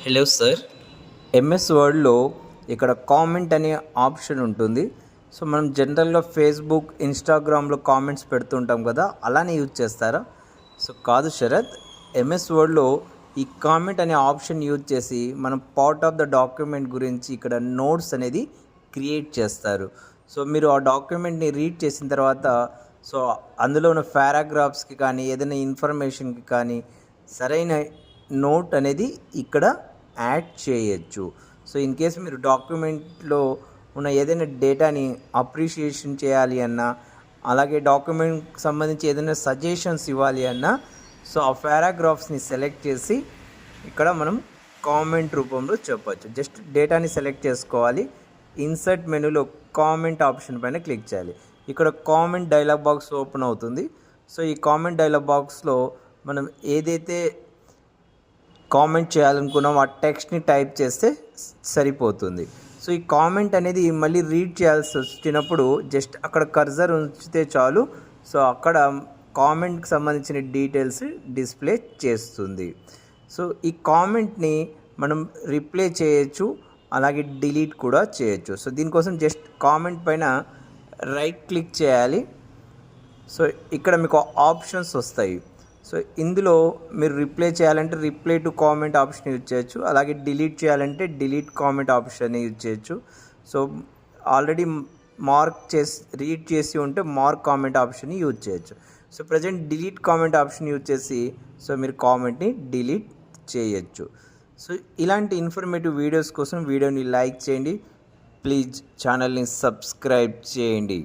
Hello sir. MS వర్డ్లో ఇక్కడ comment అనే option ఉంటుంది. సో మనం జనరల్గా ఫేస్బుక్, ఇన్స్టాగ్రామ్లో కామెంట్స్ పెడుతుంటాం కదా, అలానే యూజ్ చేస్తారా? సో కాదు శరత్, ఎంఎస్ వర్డ్లో ఈ కామెంట్ అనే ఆప్షన్ యూజ్ చేసి మనం పార్ట్ ఆఫ్ ద డాక్యుమెంట్ గురించి ఇక్కడ నోట్స్ అనేది క్రియేట్ చేస్తారు. సో మీరు ఆ డాక్యుమెంట్ని రీడ్ చేసిన తర్వాత సో అందులో ఉన్న పారాగ్రాఫ్స్కి కానీ ఏదైనా ఇన్ఫర్మేషన్కి కానీ సరైన నోట్ అనేది ఇక్కడ యాడ్ చేయొచ్చు. సో ఇన్ కేస్ మీరు డాక్యుమెంట్లో ఉన్న ఏదైనా డేటాని అప్రిషియేషన్ చేయాలి అన్నా, అలాగే డాక్యుమెంట్కి సంబంధించి ఏదైనా సజెషన్స్ ఇవ్వాలి అన్నా, సో ఆ పారాగ్రాఫ్స్ని సెలెక్ట్ చేసి ఇక్కడ మనం కామెంట్ రూపంలో చెప్పచ్చు. జస్ట్ డేటాని సెలెక్ట్ చేసుకోవాలి. ఇన్సర్ట్ మెనూలో కామెంట్ ఆప్షన్ పైన క్లిక్ చేయాలి. ఇక్కడ కామెంట్ డైలాగ్ బాక్స్ ఓపెన్ అవుతుంది. సో ఈ కామెంట్ డైలాగ్ బాక్స్లో మనం ఏదైతే కామెంట్ చేయాలనుకున్నాం ఆ టెక్స్ట్ని టైప్ చేస్తే సరిపోతుంది. సో ఈ కామెంట్ అనేది మళ్ళీ రీడ్ చేయాల్సి వచ్చినప్పుడు జస్ట్ అక్కడ కర్సర్ ఉంచితే చాలు. సో అక్కడ కామెంట్కి సంబంధించిన డీటెయిల్స్ డిస్ప్లే చేస్తుంది. సో ఈ కామెంట్ని మనం రిప్లై చేయొచ్చు, అలాగే డిలీట్ కూడా చేయొచ్చు. సో దీనికోసం జస్ట్ కామెంట్ పైన రైట్ క్లిక్ చేయాలి. సో ఇక్కడ మీకు ఆప్షన్స్ వస్తాయి. సో ఇందులో మీరు రిప్లై చేయాలంటే reply to comment option use చేయొచ్చు, అలాగే డిలీట్ చేయాలంటే డిలీట్ కామెంట్ ఆప్షన్ యూజ్ చేయొచ్చు. సో ఆల్రెడీ మార్క్ చేసి రీడ్ చేసి ఉంటే మార్క్ కామెంట్ ఆప్షన్ని యూజ్ చేయొచ్చు. So present delete comment option use చేసి సో మీరు కామెంట్ని డిలీట్ చేయొచ్చు. సో ఇలాంటి ఇన్ఫర్మేటివ్ వీడియోస్ కోసం వీడియోని లైక్ చేయండి. ప్లీజ్ ఛానల్ని సబ్స్క్రైబ్ చేయండి.